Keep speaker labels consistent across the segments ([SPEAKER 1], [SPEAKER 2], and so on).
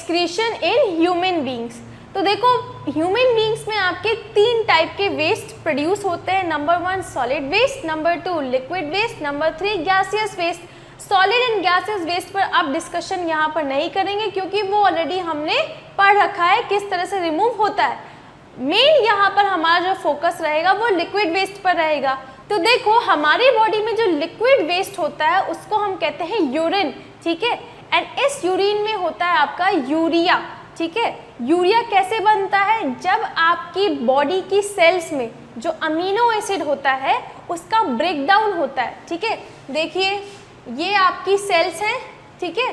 [SPEAKER 1] Excretion in human beings. तो देखो human beings में आपके 3 टाइप के वेस्ट प्रोड्यूस होते हैं। Number 1 solid waste, number 2 liquid waste, number 3 gaseous waste. Solid and gaseous waste पर अब डिस्कशन यहाँ पर नहीं करेंगे क्योंकि वो ऑलरेडी हमने पढ़ रखा है किस तरह से रिमूव होता है। मेन यहाँ पर हमारा जो फोकस रहेगा वो लिक्विड वेस्ट पर रहेगा। तो देखो हमारी बॉडी में जो लिक्विड वेस्ट होता है उसको हम कहते हैं यूरिन, ठीक है। एंड इस यूरिन में होता है आपका यूरिया, ठीक है। यूरिया कैसे बनता है? जब आपकी बॉडी की सेल्स में जो अमीनो एसिड होता है उसका ब्रेकडाउन होता है, ठीक है। देखिए ये आपकी सेल्स हैं, ठीक है।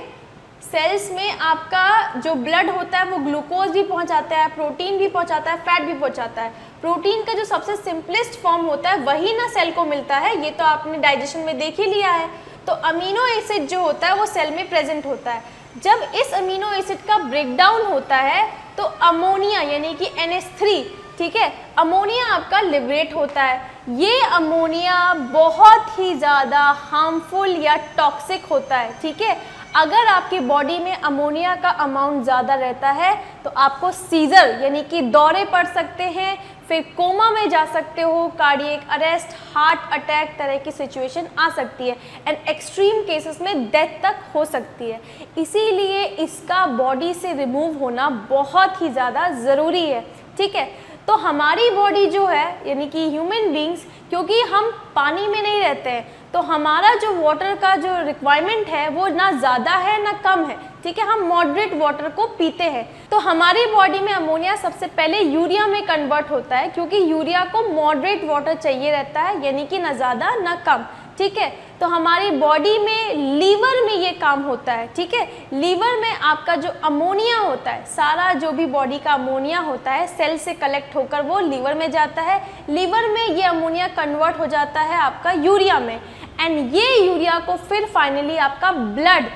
[SPEAKER 1] सेल्स में आपका जो ब्लड होता है वो ग्लूकोज भी पहुंचाता है, प्रोटीन भी पहुंचाता है, फैट भी पहुंचाता है। प्रोटीन का जो सबसे सिंपलेस्ट फॉर्म होता है वही ना सेल को मिलता है, ये तो आपने डाइजेशन में देख ही लिया है। तो अमीनो एसिड जो होता है वो सेल में प्रेजेंट होता है। जब इस अमीनो एसिड का ब्रेकडाउन होता है तो अमोनिया यानी कि NH3, ठीक है, अमोनिया आपका लिबरेट होता है। ये अमोनिया बहुत ही ज़्यादा हार्मफुल या टॉक्सिक होता है, ठीक है। अगर आपकी बॉडी में अमोनिया का अमाउंट ज़्यादा रहता है तो आपको सीजर यानी कि दौरे पड़ सकते हैं, फिर कोमा में जा सकते हो, कार्डियक अरेस्ट, हार्ट अटैक तरह की सिचुएशन आ सकती है एंड एक्सट्रीम केसेस में डेथ तक हो सकती है। इसीलिए इसका बॉडी से रिमूव होना बहुत ही ज़्यादा ज़रूरी है, ठीक है। तो हमारी बॉडी जो है यानी कि ह्यूमन बींग्स, क्योंकि हम पानी में नहीं रहते हैं तो हमारा जो वाटर का जो रिक्वायरमेंट है वो ना ज़्यादा है ना कम है, ठीक है। हम मॉडरेट वाटर को पीते हैं। तो हमारी बॉडी में अमोनिया सबसे पहले यूरिया में कन्वर्ट होता है क्योंकि यूरिया को मॉडरेट वाटर चाहिए रहता है यानी कि ना ज़्यादा ना कम, ठीक है। तो हमारी बॉडी में लीवर में ये काम होता है, ठीक है। लीवर में आपका जो अमोनिया होता है, सारा जो भी बॉडी का अमोनिया होता है सेल से कलेक्ट होकर वो लीवर में जाता है। लीवर में ये अमोनिया कन्वर्ट हो जाता है आपका यूरिया में एंड ये यूरिया को फिर फाइनली आपका ब्लड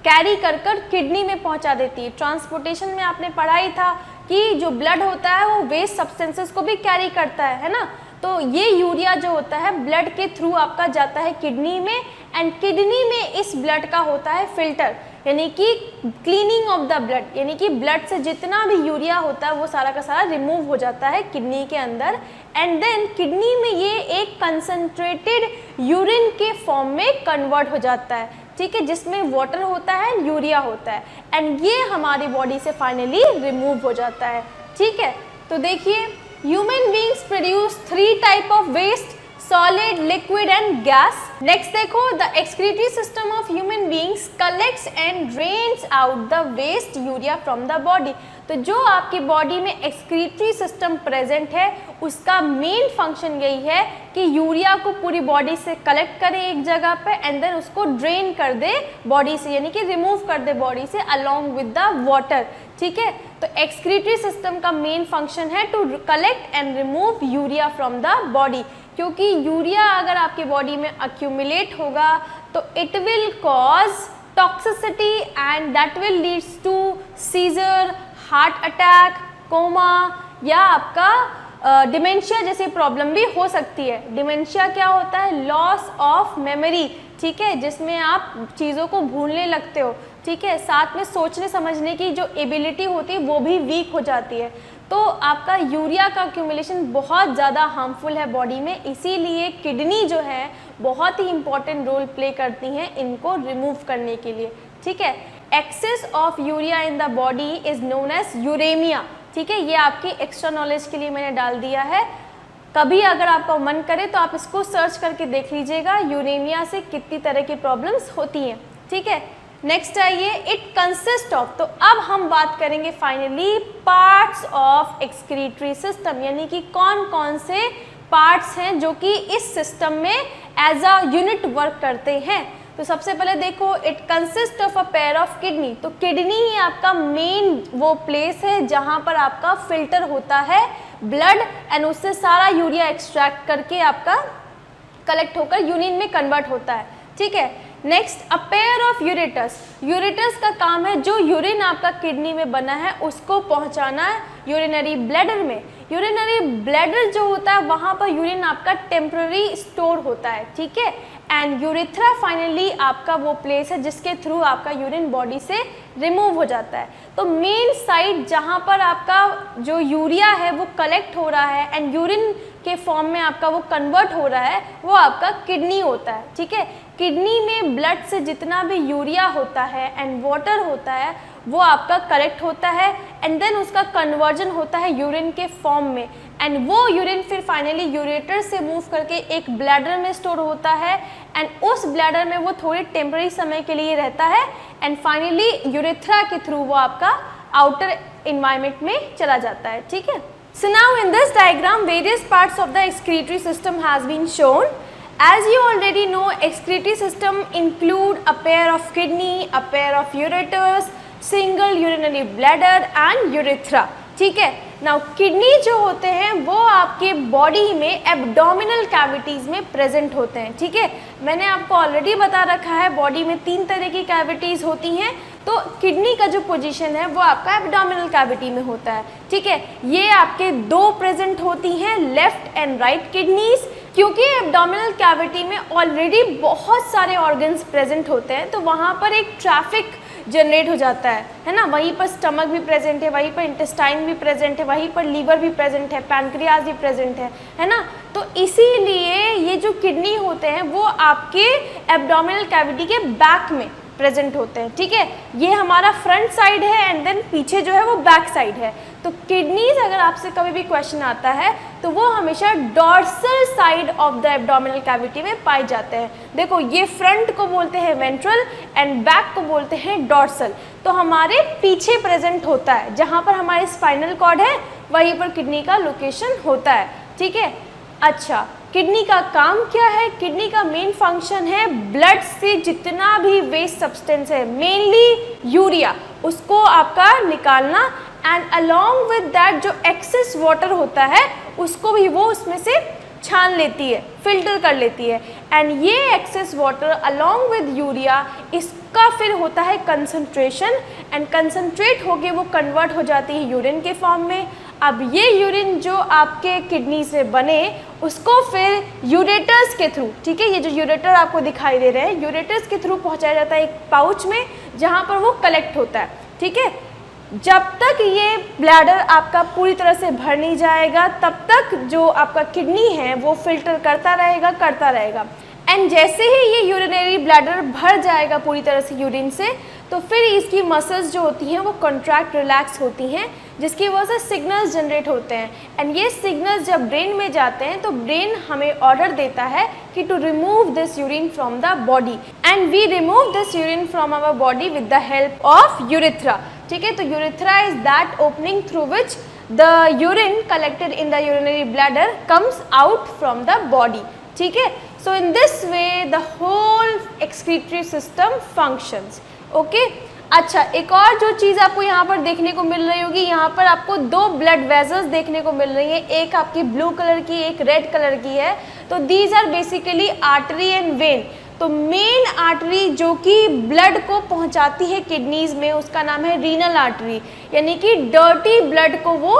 [SPEAKER 1] कैरी कर कर किडनी में पहुंचा देती है। ट्रांसपोर्टेशन में आपने पढ़ा ही था कि जो ब्लड होता है वो वेस्ट सब्सटेंसेस को भी कैरी करता है ना। तो ये यूरिया जो होता है ब्लड के थ्रू आपका जाता है किडनी में एंड किडनी में इस ब्लड का होता है फिल्टर यानी कि क्लीनिंग ऑफ द ब्लड, यानी कि ब्लड से जितना भी यूरिया होता है वो सारा का सारा रिमूव हो जाता है किडनी के अंदर एंड देन किडनी में ये एक कंसंट्रेटेड यूरिन के फॉर्म में कन्वर्ट हो जाता है, ठीक है, जिसमें वाटर होता है, यूरिया होता है एंड ये हमारी बॉडी से फाइनली रिमूव हो जाता है, ठीक है। तो देखिए human beings produce 3 type of waste, solid, liquid and gas. Next देखो the excretory system of human beings collects and drains out the waste urea from the body. तो जो आपकी बॉडी में एक्सक्रीटरी सिस्टम प्रेजेंट है उसका main function यही है कि यूरिया को पूरी बॉडी से कलेक्ट करे एक जगह पे एंड देन उसको ड्रेन कर दे बॉडी से यानी कि रिमूव कर दे बॉडी से अलोंग विद द वाटर, ठीक है। तो एक्सक्रीटरी सिस्टम का मेन फंक्शन है to collect and remove urea from the body, क्योंकि यूरिया अगर आपकी बॉडी में अक्यूमुलेट होगा तो it will cause toxicity and that will leads to seizure, heart attack, coma या आपका डिमेंशिया जैसी प्रॉब्लम भी हो सकती है। डिमेंशिया क्या होता है? लॉस ऑफ मेमोरी, ठीक है, जिसमें आप चीज़ों को भूलने लगते हो, ठीक है। साथ में सोचने समझने की जो एबिलिटी होती है वो भी वीक हो जाती है। तो आपका यूरिया का एक्यूमुलेशन बहुत ज़्यादा हार्मफुल है बॉडी में, इसीलिए किडनी जो है बहुत ही इंपॉर्टेंट रोल प्ले करती हैं इनको रिमूव करने के लिए, ठीक है। Excess of urea in the body is known as uremia, ठीक है। ये आपकी एक्स्ट्रा नॉलेज के लिए मैंने डाल दिया है, कभी अगर आपका मन करे तो आप इसको सर्च करके देख लीजिएगा यूरेमिया से कितनी तरह की प्रॉब्लम्स होती हैं, ठीक है। नेक्स्ट आइए इट कंसिस्ट ऑफ, तो अब हम बात करेंगे finally parts of excretory system, यानी कि कौन कौन से पार्ट्स हैं जो कि इस सिस्टम में एज अ यूनिट वर्क करते हैं। तो सबसे पहले देखो it consist of a pair of kidney, तो किडनी ही आपका मेन वो प्लेस है जहाँ पर आपका फिल्टर होता है ब्लड एंड उससे सारा यूरिया एक्सट्रैक्ट करके आपका कलेक्ट होकर यूरिन में कन्वर्ट होता है, ठीक है। नेक्स्ट अ पेयर ऑफ यूरेटस, यूरेटस का काम है जो यूरिन आपका किडनी में बना है उसको पहुंचाना यूरिनरी ब्लैडर में। यूरिनरी ब्लैडर जो होता है वहाँ पर यूरिन आपका टेम्पररी स्टोर होता है, ठीक है। एंड यूरेथ्रा फाइनली आपका वो प्लेस है जिसके थ्रू आपका यूरिन बॉडी से रिमूव हो जाता है। तो मेन साइड जहाँ पर आपका जो यूरिया है वो कलेक्ट हो रहा है एंड यूरिन के फॉर्म में आपका वो कन्वर्ट हो रहा है, वो आपका किडनी होता है। ठीक है, किडनी में ब्लड से जितना भी यूरिया होता है एंड वाटर होता है वो आपका कलेक्ट होता है एंड देन उसका कन्वर्जन होता है यूरिन के फॉर्म में एंड वो यूरिन फिर फाइनली यूरेटर से मूव करके एक ब्लैडर में स्टोर होता है एंड उस ब्लैडर में वो थोड़े टेम्पररी समय के लिए रहता है एंड फाइनली यूरेथ्रा के थ्रू वो आपका आउटर इन्वायरमेंट में चला जाता है। ठीक है, so now in this diagram various parts of the excretory system has been shown. As you already know, excretory system include a pair of kidney, a pair of ureters, single urinary bladder and urethra. ठीक है, now kidney जो होते हैं वो आपके body में abdominal cavities में present होते हैं। ठीक है, मैंने आपको ऑलरेडी बता रखा है बॉडी में 3 तरह की कैविटीज़ होती हैं, तो किडनी का जो पोजीशन है वो आपका एब्डोमिनल कैविटी में होता है। ठीक है, ये आपके 2 प्रेजेंट होती हैं, लेफ्ट एंड राइट किडनीज। क्योंकि एब्डोमिनल कैविटी में ऑलरेडी बहुत सारे ऑर्गन्स प्रेजेंट होते हैं तो वहाँ पर एक ट्रैफिक जनरेट हो जाता है ना। वहीं पर स्टमक भी प्रेजेंट है, वहीं पर इंटेस्टाइन भी प्रेजेंट है, वहीं पर लीवर भी प्रेजेंट है, पैनक्रियाज भी प्रेजेंट है ना। तो इसीलिए ये जो किडनी होते हैं वो आपके एब्डोमिनल कैविटी के बैक में प्रेजेंट होते हैं। ठीक है, ये हमारा फ्रंट साइड है एंड देन पीछे जो है वो बैक साइड है। तो किडनीज अगर आपसे कभी भी क्वेश्चन आता है तो वो हमेशा dorsal side of the abdominal cavity में पाए जाते हैं। देखो, ये फ्रंट को बोलते हैं वेंट्रल एंड बैक को बोलते हैं डॉर्सल। तो हमारे पीछे प्रेजेंट होता है, जहाँ पर हमारे स्पाइनल कॉर्ड है वहीं पर किडनी का लोकेशन होता है। ठीक है, अच्छा, किडनी का काम क्या है? किडनी का मेन फंक्शन है ब्लड से जितना भी वेस्ट सब्सटेंस है, मेनली यूरिया, उसको आपका निकालना एंड अलोंग विद दैट जो एक्सेस वाटर होता है उसको भी वो उसमें से छान लेती है, फिल्टर कर लेती है एंड ये excess water along with urea इसका फिर होता है कंसंट्रेशन एंड कंसंट्रेट होके वो कन्वर्ट हो जाती है यूरिन के फॉर्म में। अब ये यूरिन जो आपके किडनी से बने उसको फिर यूरेटर्स के थ्रू, ठीक है, ये जो यूरेटर आपको दिखाई दे रहे हैं, यूरेटर्स के थ्रू पहुंचाया जाता है एक पाउच में जहाँ पर वो कलेक्ट होता है। ठीक है, जब तक ये ब्लैडर आपका पूरी तरह से भर नहीं जाएगा तब तक जो आपका किडनी है वो फिल्टर करता रहेगा एंड जैसे ही ये यूरिनरी ब्लैडर भर जाएगा पूरी तरह से यूरिन से तो फिर इसकी मसल्स जो होती हैं वो कॉन्ट्रैक्ट रिलैक्स होती हैं, जिसकी वजह से सिग्नल्स जनरेट होते हैं एंड ये सिग्नल्स जब ब्रेन में जाते हैं तो ब्रेन हमें ऑर्डर देता है कि to remove this urine from the body and we remove this urine from our body with the help of urethra. ठीक है, तो urethra is that opening through which the urine collected in the urinary bladder comes out from the body. ठीक है, so in this way the whole excretory system functions. Okay, अच्छा, एक और जो चीज़ आपको यहाँ पर देखने को मिल रही होगी, यहाँ पर आपको 2 ब्लड वेजल्स देखने को मिल रही हैं, एक आपकी ब्लू कलर की, एक रेड कलर की है। तो these are basically artery and vein. तो मेन आर्टरी जो कि ब्लड को पहुँचाती है किडनीज में उसका नाम है रीनल आर्टरी, यानी कि डर्टी ब्लड को वो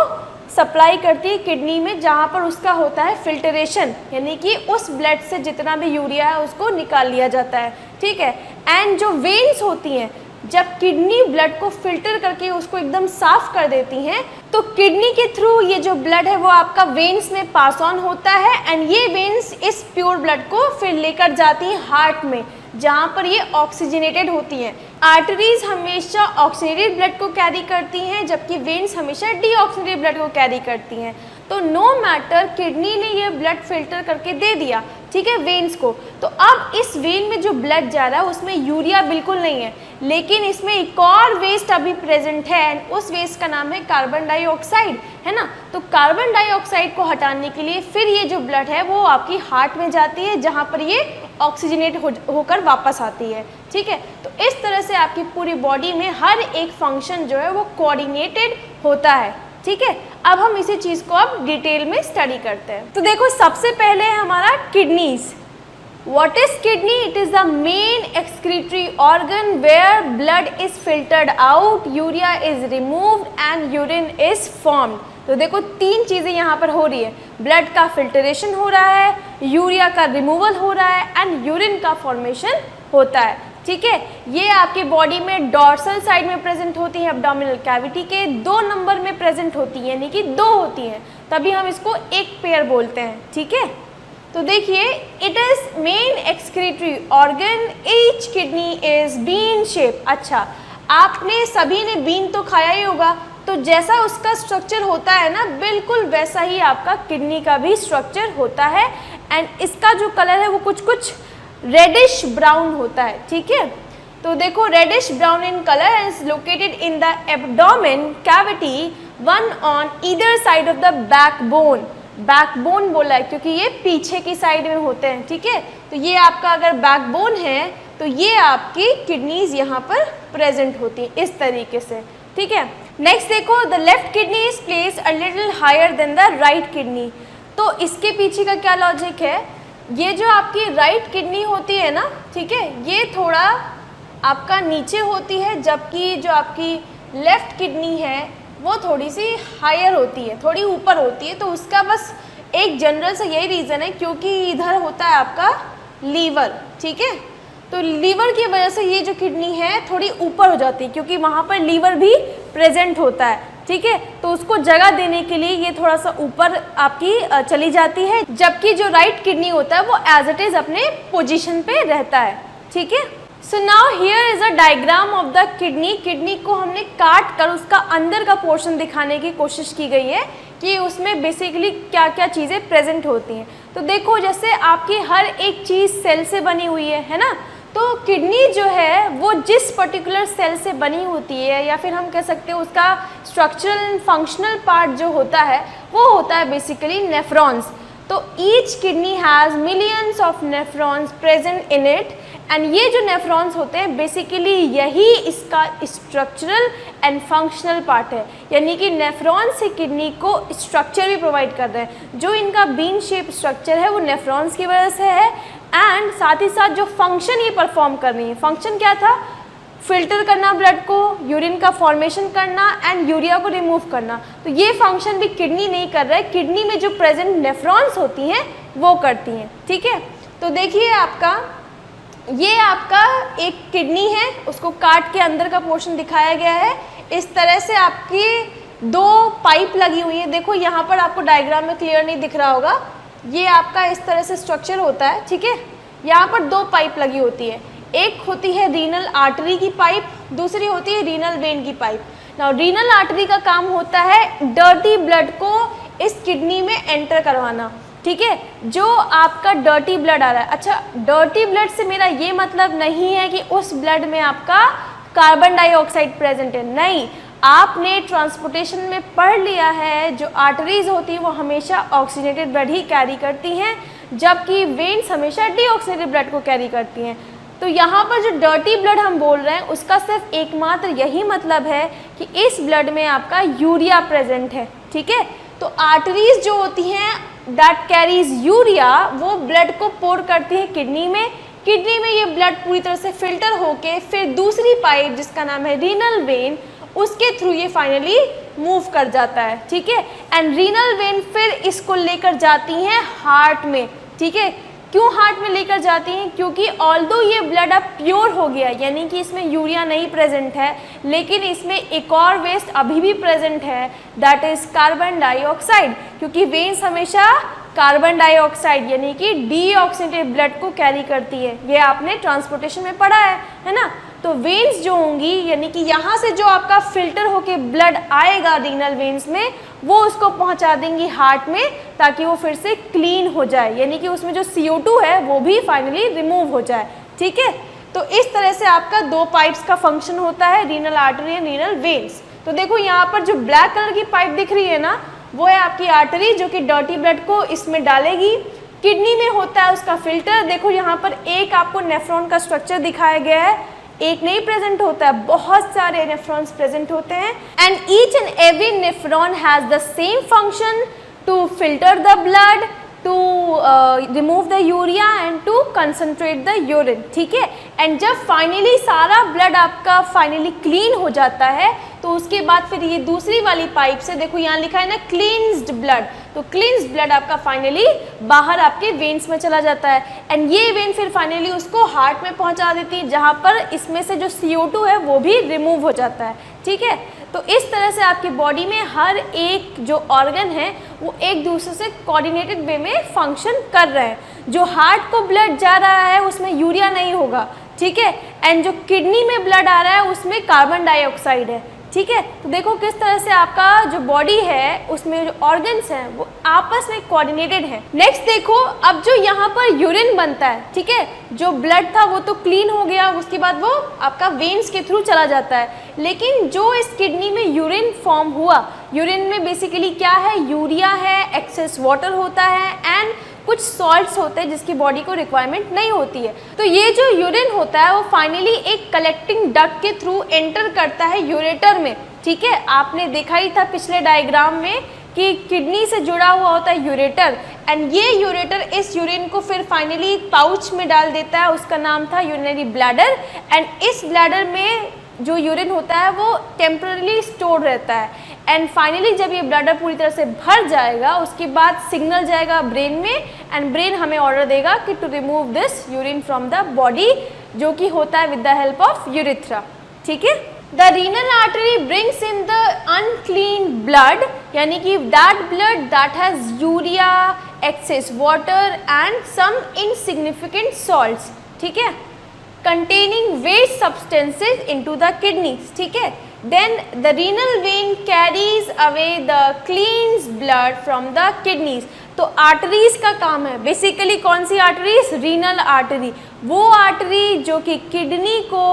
[SPEAKER 1] सप्लाई करती है किडनी में, जहाँ पर उसका होता है फिल्टरेशन, यानी कि उस ब्लड से जितना भी यूरिया है उसको निकाल लिया जाता है। ठीक है, एंड जो वेन्स होती हैं जब किडनी ब्लड को फिल्टर करके उसको एकदम साफ कर देती हैं तो किडनी के थ्रू ये जो ब्लड है वो आपका वेन्स में पास ऑन होता है एंड ये वेन्स इस प्योर ब्लड को फिर लेकर जाती हैं हार्ट में, जहाँ पर ये ऑक्सीजनेटेड होती हैं। आर्टरीज हमेशा ऑक्सीजनेटेड ब्लड को कैरी करती हैं जबकि वेन्स हमेशा डीऑक्सीजनेटेड ब्लड को कैरी करती हैं। तो नो मैटर, किडनी ने ये ब्लड फिल्टर करके दे दिया, ठीक है, वेन्स को। तो अब इस वेन में जो ब्लड जा रहा है उसमें यूरिया बिल्कुल नहीं है, लेकिन इसमें एक और वेस्ट अभी प्रेजेंट है एंड उस वेस्ट का नाम है कार्बन डाइऑक्साइड, है ना। तो कार्बन डाइऑक्साइड को हटाने के लिए फिर ये जो ब्लड है वो आपकी हार्ट में जाती है, जहाँ पर ये ऑक्सीजनेट होकर वापस आती है। ठीक है, तो इस तरह से आपकी पूरी बॉडी में हर एक फंक्शन जो है वो कोऑर्डिनेटेड होता है। ठीक है, अब हम इसी चीज़ को अब डिटेल में स्टडी करते हैं। तो देखो, सबसे पहले है हमारा kidneys. What is kidney? It is the main excretory organ where blood is filtered out, urea is removed and urine is formed. तो देखो तीन चीज़ें यहाँ पर हो रही है, ब्लड का फिल्टरेशन हो रहा है, यूरिया का रिमूवल हो रहा है एंड यूरिन का फॉर्मेशन होता है। ठीक है, ये आपके बॉडी में डॉर्सल साइड में प्रेजेंट होती है, एब्डोमिनल कैविटी के 2 नंबर में प्रेजेंट होती है, यानी कि 2 होती हैं, तभी हम इसको एक पेयर बोलते हैं। ठीक है, तो देखिए it is main excretory organ, each kidney is bean shape. अच्छा, आपने सभी ने बीन तो खाया ही होगा, तो जैसा उसका स्ट्रक्चर होता है ना, बिल्कुल वैसा ही आपका किडनी का भी स्ट्रक्चर होता है एंड इसका जो कलर है वो कुछ रेडिश ब्राउन होता है। ठीक है, तो देखो reddish brown in colour is located in the abdomen cavity, one on either side of the backbone. Backbone बोला है क्योंकि ये पीछे की साइड में होते हैं। ठीक है, तो ये आपका अगर बैकबोन है तो ये आपकी किडनीज यहाँ पर प्रेजेंट होती है इस तरीके से। ठीक है, नेक्स्ट देखो, the left kidney is placed a little higher than the right kidney. तो इसके पीछे का क्या लॉजिक है, ये जो आपकी राइट किडनी होती है ना, ठीक है, ये थोड़ा आपका नीचे होती है, जबकि जो आपकी लेफ्ट किडनी है वो थोड़ी सी हायर होती है, थोड़ी ऊपर होती है। तो उसका बस एक जनरल से यही रीज़न है क्योंकि इधर होता है आपका लीवर। ठीक है, तो लीवर की वजह से ये जो किडनी है थोड़ी ऊपर हो जाती है क्योंकि वहाँ पर लीवर भी प्रेजेंट होता है। ठीक है, तो उसको जगह देने के लिए ये थोड़ा सा ऊपर आपकी चली जाती है, जबकि जो राइट किडनी होता है वो एज इट इज अपने पोजीशन पे रहता है। ठीक है, so now here is a diagram of the kidney. Kidney को हमने काट कर उसका अंदर का पोर्शन दिखाने की कोशिश की गई है कि उसमें बेसिकली क्या क्या चीज़ें प्रेजेंट होती हैं। तो देखो जैसे आपकी हर एक चीज़ सेल से बनी हुई है ना, तो किडनी जो है वो जिस पर्टिकुलर सेल से बनी होती है, या फिर हम कह सकते हैं उसका स्ट्रक्चरल एंड फंक्शनल पार्ट जो होता है वो होता है बेसिकली नेफ्रॉन्स। तो each kidney has millions of nephrons present in it and ये जो नेफ्रॉन्स होते हैं बेसिकली यही इसका स्ट्रक्चरल एंड फंक्शनल पार्ट है, यानी कि नेफ्रॉन से किडनी को स्ट्रक्चर भी प्रोवाइड कर रहे हैं। जो इनका बीन शेप स्ट्रक्चर है वो नेफ्रॉन्स की वजह से है एंड साथ ही साथ जो फंक्शन ये परफॉर्म कर रही है, फंक्शन क्या था, फिल्टर करना ब्लड को, यूरिन का फॉर्मेशन करना एंड यूरिया को रिमूव करना। तो ये फंक्शन भी किडनी नहीं कर रहा है, किडनी में जो प्रेजेंट नेफ्रॉन्स होती हैं वो करती हैं। ठीक है, तो देखिए ये आपका एक किडनी है, उसको काट के अंदर का पोर्शन दिखाया गया है। इस तरह से आपकी 2 पाइप लगी हुई है। देखो यहाँ पर आपको डायग्राम में क्लियर नहीं दिख रहा होगा, ये आपका इस तरह से स्ट्रक्चर होता है। ठीक है, यहाँ पर 2 पाइप लगी होती है, एक होती है रीनल आर्टरी की पाइप, दूसरी होती है रीनल वेन की पाइप। नाउ रीनल आर्टरी का काम होता है डर्टी ब्लड को इस किडनी में एंटर करवाना। ठीक है, जो आपका डर्टी ब्लड आ रहा है, अच्छा डर्टी ब्लड से मेरा ये मतलब नहीं है कि उस ब्लड में आपका कार्बन डाइऑक्साइड प्रेजेंट है, नहीं, आपने ट्रांसपोर्टेशन में पढ़ लिया है जो आर्टरीज होती हैं वो हमेशा ऑक्सीजनेटेड ब्लड ही कैरी करती हैं, जबकि वेन्स हमेशा डीऑक्सीजनेटेड ब्लड को कैरी करती हैं। तो यहाँ पर जो डर्टी ब्लड हम बोल रहे हैं उसका सिर्फ एकमात्र यही मतलब है कि इस ब्लड में आपका यूरिया प्रेजेंट है। ठीक है, तो आर्टरीज जो होती हैं दैट कैरीज यूरिया वो ब्लड को पोर करती है किडनी में, किडनी में ये ब्लड पूरी तरह से फिल्टर होके फिर दूसरी पाइप जिसका नाम है रीनल वेन, उसके थ्रू ये फाइनली मूव कर जाता है। ठीक है, एंड रीनल वेन फिर इसको लेकर जाती हैं हार्ट में। ठीक है, क्यों हार्ट में लेकर जाती हैं, क्योंकि ऑल्दो ये ब्लड अब प्योर हो गया, यानी कि इसमें यूरिया नहीं प्रेजेंट है, लेकिन इसमें एक और वेस्ट अभी भी प्रेजेंट है, दैट इज कार्बन डाइऑक्साइड, क्योंकि वेन्स हमेशा कार्बन डाइऑक्साइड यानी कि डीऑक्सीनेटेड ब्लड को कैरी करती है। ये आपने ट्रांसपोर्टेशन में पढ़ा है ना। तो वेन्स जो होंगी यानी कि यहाँ से जो आपका फिल्टर होके ब्लड आएगा रीनल वेन्स में, वो उसको पहुँचा देंगी हार्ट में ताकि वो फिर से क्लीन हो जाए, यानी कि उसमें जो CO2 है वो भी फाइनली रिमूव हो जाए। ठीक है, तो इस तरह से आपका 2 पाइप्स का फंक्शन होता है, renal artery and renal veins. तो देखो यहाँ पर जो ब्लैक कलर की पाइप दिख रही है ना, वो है आपकी आर्टरी जो कि डर्टी ब्लड को इसमें डालेगी। किडनी में होता है उसका फिल्टर। देखो यहाँ पर एक आपको नेफ्रॉन का स्ट्रक्चर दिखाया गया है, एक नहीं प्रेजेंट होता है, बहुत सारे नेफ्रॉन्स प्रेजेंट होते हैं and each and every nephron has the same function to filter the blood, to remove the urea and to concentrate the urine. ठीक है, एंड जब फाइनली सारा ब्लड आपका फाइनली क्लीन हो जाता है तो उसके बाद फिर ये दूसरी वाली पाइप से, देखो यहाँ लिखा है ना क्लींस्ड ब्लड, तो क्लींस्ड ब्लड आपका फाइनली बाहर आपके वेन्स में चला जाता है एंड ये वेन फिर फाइनली उसको हार्ट में पहुँचा देती है, जहाँ पर इसमें से जो CO2 है वो भी रिमूव हो जाता है। ठीक है, तो इस तरह से आपकी बॉडी में हर एक जो ऑर्गन है वो एक दूसरे से कोऑर्डिनेटेड वे में फंक्शन कर रहे हैं। जो हार्ट को ब्लड जा रहा है उसमें यूरिया नहीं होगा, ठीक है, एंड जो किडनी में ब्लड आ रहा है उसमें कार्बन डाइऑक्साइड है। ठीक है, तो देखो किस तरह से आपका जो बॉडी है उसमें जो ऑर्गन्स हैं वो आपस में कोऑर्डिनेटेड है। नेक्स्ट देखो, अब जो यहाँ पर यूरिन बनता है, ठीक है, जो ब्लड था वो तो क्लीन हो गया, उसके बाद वो आपका वेन्स के थ्रू चला जाता है, लेकिन जो इस किडनी में यूरिन फॉर्म हुआ, यूरिन में बेसिकली क्या है, यूरिया है, एक्सेस वाटर होता है एंड कुछ सॉल्ट्स होते हैं जिसकी बॉडी को रिक्वायरमेंट नहीं होती है। तो ये जो यूरिन होता है वो फाइनली एक कलेक्टिंग डक्ट के थ्रू एंटर करता है यूरेटर में। ठीक है, आपने देखा ही था पिछले डायग्राम में कि किडनी से जुड़ा हुआ होता है यूरेटर एंड ये यूरेटर इस यूरिन को फिर फाइनली पाउच में डाल देता है, उसका नाम था यूरिनरी ब्लैडर एंड इस ब्लैडर में जो यूरिन होता है वो टेम्पररी स्टोर रहता है एंड फाइनली जब ये ब्लैडर पूरी तरह से भर जाएगा उसके बाद सिग्नल जाएगा ब्रेन में एंड ब्रेन हमें ऑर्डर देगा कि to remove this urine from the body, जो कि होता है with the help of urethra. ठीक है, the renal artery brings in the unclean blood, यानी कि that blood that has urea, excess water and some insignificant salts, ठीक है, containing waste substances into the kidneys. ठीक है, then the renal vein carries away the cleansed blood from the kidneys. तो arteries का काम है बेसिकली, कौन सी arteries, renal artery, वो आर्टरी जो कि किडनी को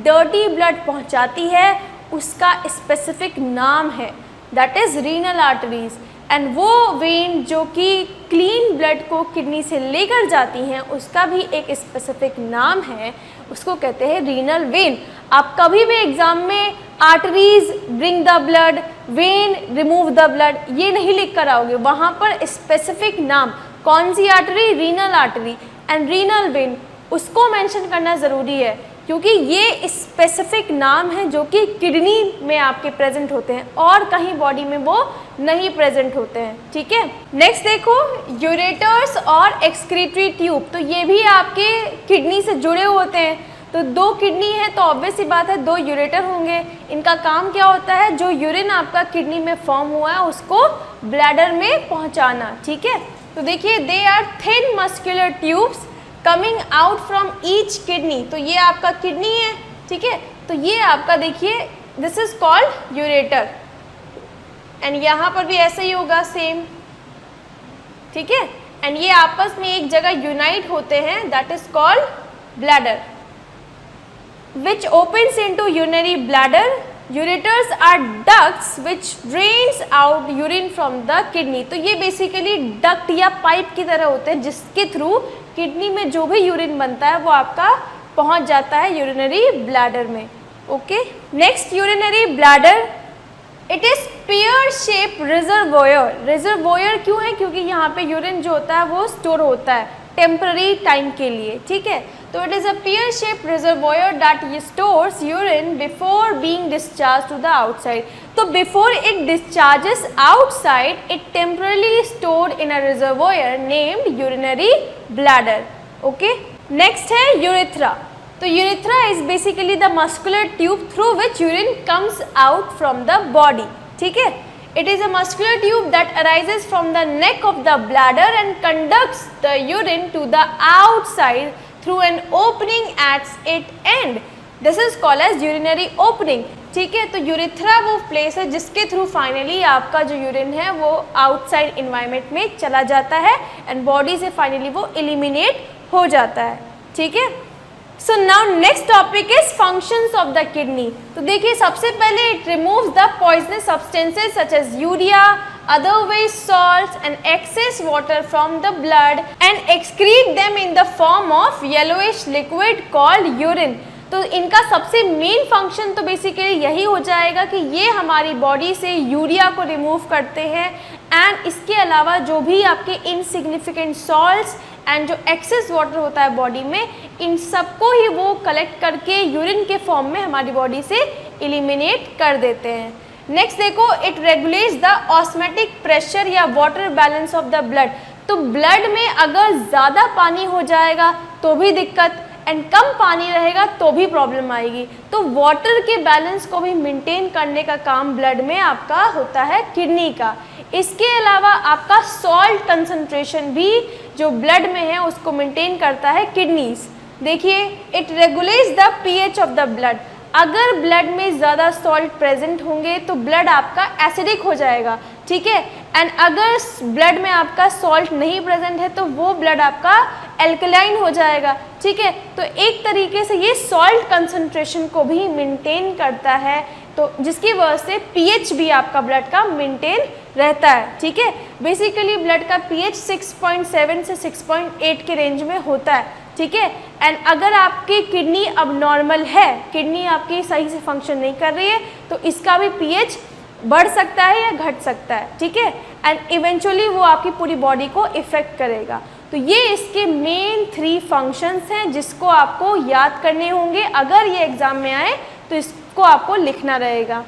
[SPEAKER 1] डर्टी ब्लड पहुंचाती है उसका स्पेसिफिक नाम है, that is renal arteries and वो वेन जो कि क्लीन ब्लड को किडनी से लेकर जाती हैं उसका भी एक स्पेसिफिक नाम है, उसको कहते हैं रीनल वेन। आप कभी भी एग्जाम में arteries bring the blood, when remove the blood ये नहीं लिख कर आओगे, वहाँ पर स्पेसिफिक नाम कौन सी artery, renal artery and renal vein, उसको मेंशन करना ज़रूरी है क्योंकि ये स्पेसिफिक नाम है जो कि किडनी में आपके प्रेजेंट होते हैं और कहीं बॉडी में वो नहीं प्रेजेंट होते हैं। ठीक है, नेक्स्ट देखो यूरेटर्स और एक्सक्रीटरी ट्यूब, तो ये भी आपके किडनी से जुड़े होते हैं। तो दो किडनी है तो ऑब्वियस सी बात है दो यूरेटर होंगे। इनका काम क्या होता है, जो यूरिन आपका किडनी में फॉर्म हुआ है उसको ब्लैडर में पहुंचाना। ठीक है, तो देखिए they are thin muscular tubes coming out from each kidney, तो ये आपका किडनी है, ठीक है, तो ये आपका देखिए this is called ureter and यहाँ पर भी ऐसा ही होगा सेम। ठीक है, एंड ये आपस में एक जगह यूनाइट होते हैं, that is called bladder which opens into urinary bladder. Ureters are ducts which drains out urine from the kidney, तो ये बेसिकली डक्ट या पाइप की तरह होते हैं जिसके थ्रू किडनी में जो भी यूरिन बनता है वो आपका पहुंच जाता है यूरिनरी ब्लैडर में। Okay, next urinary bladder, it is pair shape reservoir. Reservoir क्यों है, क्योंकि यहाँ पे यूरिन जो होता है वो स्टोर होता है टेम्पररी टाइम के लिए। ठीक है, तो it is a pear shape reservoir that stores urine before being discharge to the outside. तो before it discharges outside it temporarily stored in a reservoir named urinary bladder. Okay, next है urethra. तो urethra is basically the muscular tube through which urine comes out from the body. ठीक है, it is a muscular tube that arises from the neck of the bladder and conducts the urine to the outside through an opening at its end. This is called as urinary opening. ठीक है, तो urethra वो place है जिसके through finally आपका जो urine है वो आउटसाइड इन्वायरमेंट में चला जाता है एंड बॉडी से फाइनली वो एलिमिनेट हो जाता है। ठीक है, so now next topic is functions of the kidney. तो देखिए सबसे पहले it removes the poisonous substances such as urea, other waste salts and excess water from the blood and excrete them in the form of yellowish liquid called urine. तो इनका सबसे main function तो basically यही हो जाएगा कि ये हमारी बॉडी से यूरिया को रिमूव करते हैं एंड इसके अलावा जो भी आपके इनसिग्निफिकेंट सॉल्ट्स एंड जो एक्सेस वाटर होता है बॉडी में, इन सबको ही वो कलेक्ट करके यूरिन के फॉर्म में हमारी बॉडी से एलिमिनेट कर देते हैं। नेक्स्ट देखो, it regulates the osmotic pressure या water balance of the blood. तो ब्लड में अगर ज़्यादा पानी हो जाएगा तो भी दिक्कत, एंड कम पानी रहेगा तो भी प्रॉब्लम आएगी। तो वाटर के बैलेंस को भी मेंटेन करने का काम ब्लड में आपका होता है किडनी का। इसके अलावा आपका सॉल्ट कंसंट्रेशन भी जो ब्लड में है उसको मेंटेन करता है किडनीज। देखिए, it regulates the pH of the blood. अगर ब्लड में ज़्यादा सॉल्ट प्रेजेंट होंगे तो ब्लड आपका एसिडिक हो जाएगा, ठीक है। एंड अगर ब्लड में आपका सॉल्ट नहीं प्रेजेंट है तो वो ब्लड आपका एल्कलाइन हो जाएगा, ठीक है। तो एक तरीके से ये सॉल्ट कंसंट्रेशन को भी मेंटेन करता है, तो जिसकी वजह से पीएच भी आपका ब्लड का मेंटेन रहता है, ठीक है। बेसिकली ब्लड का पीएच 6.7 से 6.8 के रेंज में होता है, ठीक है। एंड अगर आपकी किडनी अब नॉर्मल है, किडनी आपकी सही से फंक्शन नहीं कर रही है, तो इसका भी पीएच बढ़ सकता है या घट सकता है, ठीक है। एंड इवेंचुअली वो आपकी पूरी बॉडी को इफेक्ट करेगा। तो ये इसके मेन 3 फंक्शंस हैं जिसको आपको याद करने होंगे। अगर ये एग्जाम में आए तो इसको आपको लिखना रहेगा।